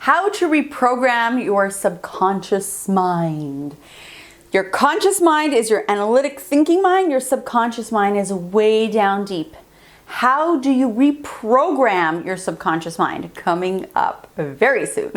How to reprogram your subconscious mind. Your conscious mind is your analytic thinking mind. Your subconscious mind is way down deep. How do you reprogram your subconscious mind? Coming up very soon.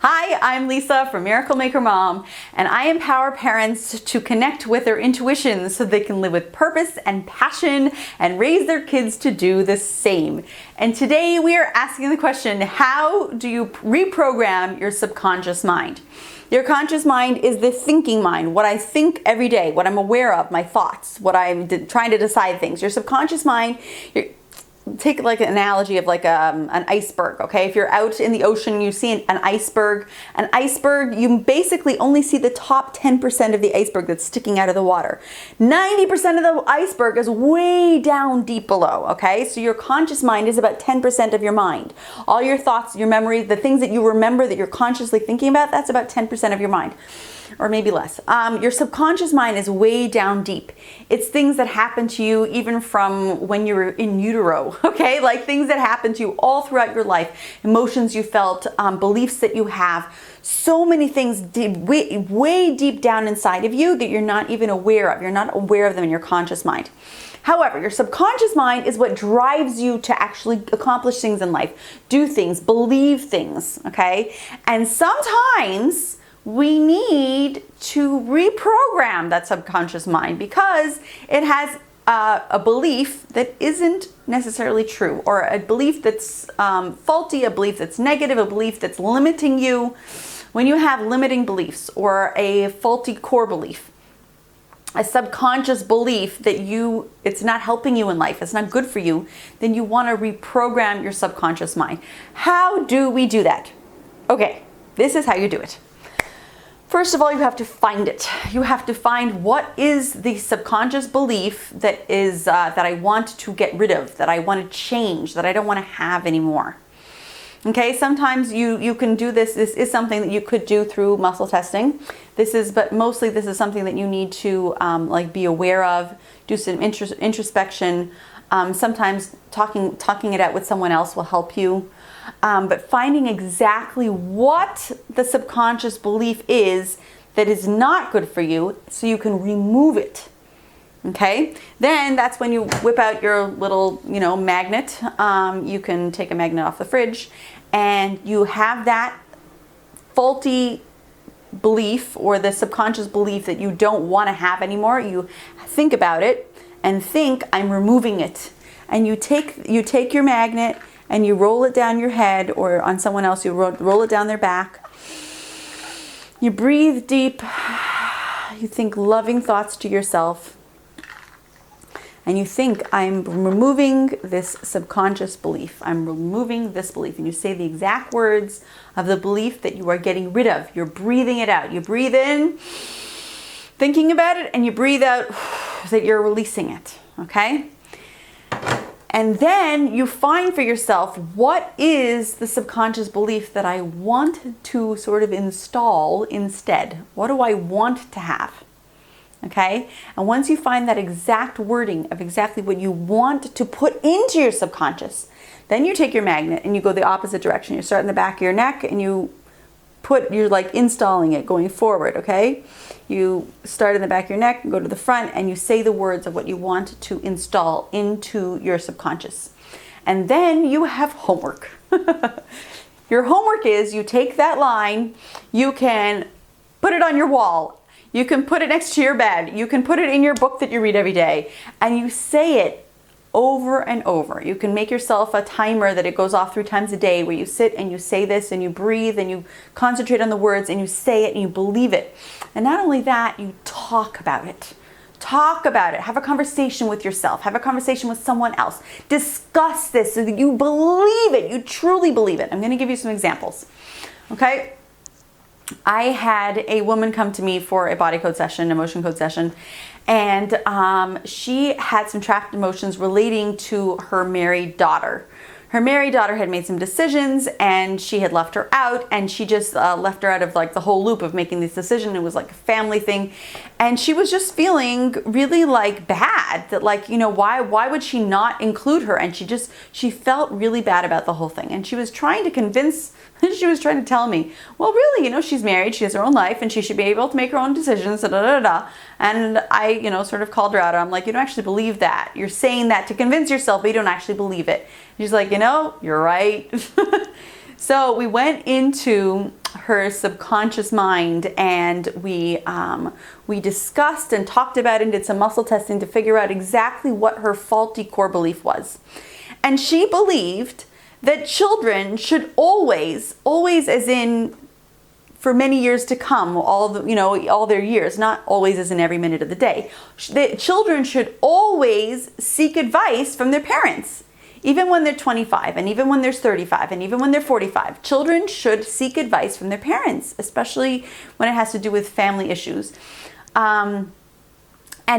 Hi, I'm Lisa from Miracle Maker Mom, and I empower parents to connect with their intuition so they can live with purpose and passion and raise their kids to do the same. And today we are asking the question, how do you reprogram your subconscious mind? Your conscious mind is the thinking mind, what I think every day, what I'm aware of, my thoughts, what I'm trying to decide things. Your subconscious mind, take like an analogy of like an iceberg, okay? If you're out in the ocean, you see an iceberg, you basically only see the top 10% of the iceberg that's sticking out of the water. 90% of the iceberg is way down deep below, okay? So your conscious mind is about 10% of your mind. All your thoughts, your memories, the things that you remember that you're consciously thinking about, that's about 10% of your mind. Or maybe less. Your subconscious mind is way down deep. It's things that happen to you even from when you were in utero, okay? Like things that happen to you all throughout your life, emotions you felt, beliefs that you have, so many things way deep down inside of you that you're not even aware of. You're not aware of them in your conscious mind. However, your subconscious mind is what drives you to actually accomplish things in life, do things, believe things, okay? And sometimes we need to reprogram that subconscious mind because it has a belief that isn't necessarily true, or a belief that's faulty, a belief that's negative, a belief that's limiting you. When you have limiting beliefs or a faulty core belief, a subconscious belief that it's not helping you in life, it's not good for you, then you want to reprogram your subconscious mind. How do we do that? Okay, this is how you do it. First of all, you have to find it. You have to find what is the subconscious belief that I want to get rid of, that I want to change, that I don't want to have anymore. Okay, sometimes you can do this. This is something that you could do through muscle testing. But mostly this is something that you need to be aware of, do some introspection. Sometimes talking it out with someone else will help you. But finding exactly what the subconscious belief is that is not good for you so you can remove it. Okay? Then that's when you whip out your little, magnet. You can take a magnet off the fridge and you have that faulty belief or the subconscious belief that you don't want to have anymore. You think about it and think, I'm removing it. And you take your magnet and you roll it down your head, or on someone else, you roll it down their back. You breathe deep. You think loving thoughts to yourself. And you think, I'm removing this subconscious belief. I'm removing this belief. And you say the exact words of the belief that you are getting rid of. You're breathing it out. You breathe in, thinking about it, and you breathe out that you're releasing it. Okay? And then you find for yourself, what is the subconscious belief that I want to sort of install instead? What do I want to have? Okay? And once you find that exact wording of exactly what you want to put into your subconscious, then you take your magnet and you go the opposite direction. You start in the back of your neck and you're like installing it going forward, okay? You start in the back of your neck and go to the front and you say the words of what you want to install into your subconscious. And then you have homework. Your homework is you take that line, you can put it on your wall, you can put it next to your bed, you can put it in your book that you read every day, and you say it over and over. You can make yourself a timer that it goes off 3 times a day where you sit and you say this and you breathe and you concentrate on the words and you say it and you believe it. And not only that, you talk about it. Talk about it. Have a conversation with yourself. Have a conversation with someone else. Discuss this so that you believe it. You truly believe it. I'm going to give you some examples. Okay? I had a woman come to me for a body code session, emotion code session, and she had some trapped emotions relating to her married daughter. Her married daughter had made some decisions and she had left her out, and she just left her out of like the whole loop of making this decision. It was like a family thing. And she was just feeling really like bad that, like, you know, why would she not include her? And she felt really bad about the whole thing. And she was trying to tell me, well, really, you know, she's married, she has her own life, and she should be able to make her own decisions, da, da, da, da. And I, you know, sort of called her out. I'm like, you don't actually believe that. You're saying that to convince yourself, but you don't actually believe it. She's like, you know, you're right. So we went into her subconscious mind, and we discussed and talked about it and did some muscle testing to figure out exactly what her faulty core belief was. And she believed that children should always, as in for many years to come, all their years, not always as in every minute of the day, that children should always seek advice from their parents. Even when they're 25, and even when they're 35, and even when they're 45, children should seek advice from their parents, especially when it has to do with family issues. And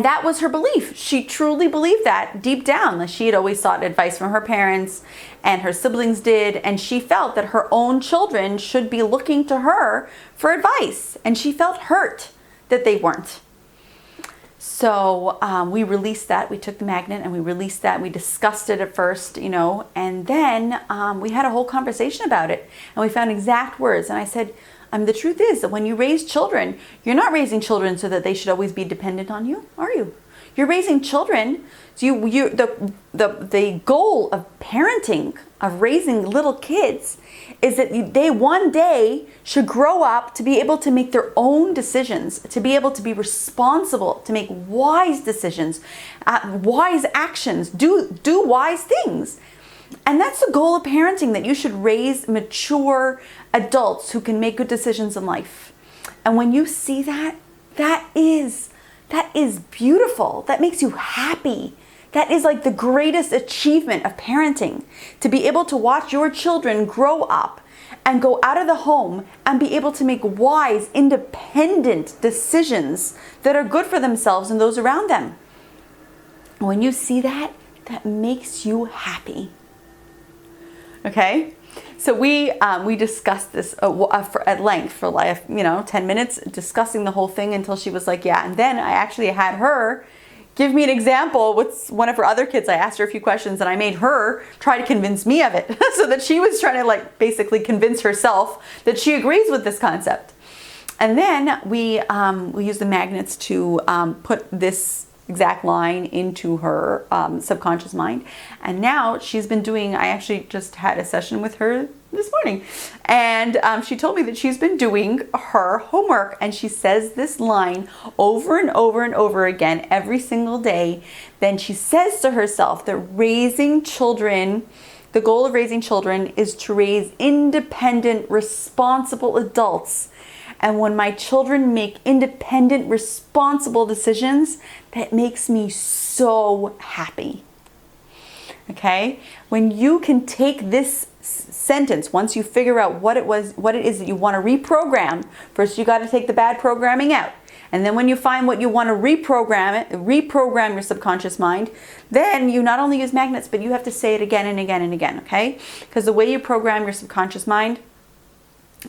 that was her belief. She truly believed that deep down. She had always sought advice from her parents, and her siblings did, and she felt that her own children should be looking to her for advice, and she felt hurt that they weren't. So we released that. We took the magnet and we released that. We discussed it at first, you know, and then we had a whole conversation about it, and we found exact words. And I said, the truth is that when you raise children, you're not raising children so that they should always be dependent on you, are you? You're raising children. So the goal of parenting, of raising little kids, is that they one day should grow up to be able to make their own decisions, to be able to be responsible, to make wise decisions, wise actions, do wise things. And that's the goal of parenting, that you should raise mature adults who can make good decisions in life. And when you see that, that is beautiful. That makes you happy. That is like the greatest achievement of parenting, to be able to watch your children grow up and go out of the home and be able to make wise, independent decisions that are good for themselves and those around them. When you see that, that makes you happy. Okay, so we discussed this at length for like 10 minutes, discussing the whole thing until she was like, yeah. And then I actually had her give me an example with one of her other kids. I asked her a few questions and I made her try to convince me of it, so that she was trying to like basically convince herself that she agrees with this concept. And then we use the magnets to put this exact line into her subconscious mind. And now she's been doing, I actually just had a session with her this morning, and she told me that she's been doing her homework, and she says this line over and over and over again every single day. Then she says to herself that raising children, the goal of raising children is to raise independent, responsible adults. And when my children make independent, responsible decisions, that makes me so happy. Okay? When you can take this sentence, once you figure out what it is that you want to reprogram, first you got to take the bad programming out. And then when you find what you want to reprogram your subconscious mind, then you not only use magnets, but you have to say it again and again and again, okay? Because the way you program your subconscious mind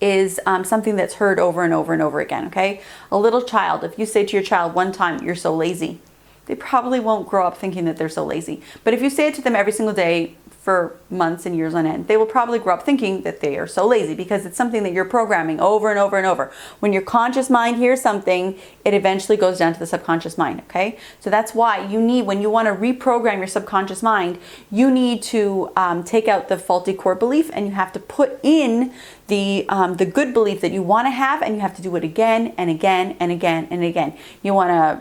is something that's heard over and over and over again, okay? A little child, if you say to your child one time, you're so lazy, they probably won't grow up thinking that they're so lazy. But if you say it to them every single day for months and years on end, they will probably grow up thinking that they are so lazy, because it's something that you're programming over and over and over. When your conscious mind hears something, it eventually goes down to the subconscious mind, okay? So that's why you need, when you want to reprogram your subconscious mind, you need to take out the faulty core belief, and you have to put in the good belief that you want to have, and you have to do it again and again and again and again. You want to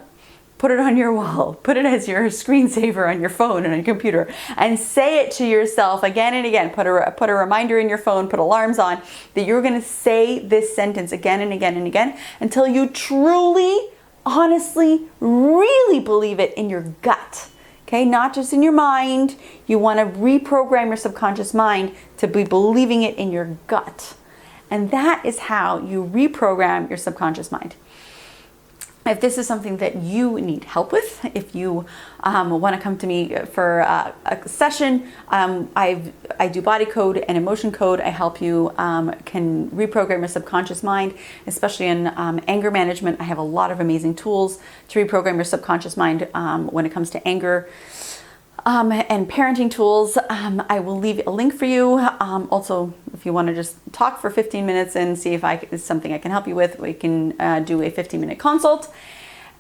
put it on your wall, put it as your screensaver on your phone and on your computer, and say it to yourself again and again. Put a reminder in your phone, put alarms on, that you're going to say this sentence again and again and again until you truly, honestly, really believe it in your gut. Okay, not just in your mind. You want to reprogram your subconscious mind to be believing it in your gut. And that is how you reprogram your subconscious mind. If this is something that you need help with, if you want to come to me for a session, I do body code and emotion code. I help you can reprogram your subconscious mind, especially in anger management. I have a lot of amazing tools to reprogram your subconscious mind when it comes to anger. And parenting tools. I will leave a link for you. Also, if you want to just talk for 15 minutes and see if it's something I can help you with, we can do a 15-minute consult.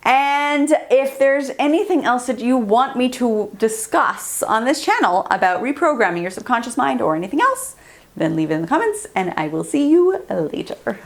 And if there's anything else that you want me to discuss on this channel about reprogramming your subconscious mind or anything else, then leave it in the comments and I will see you later.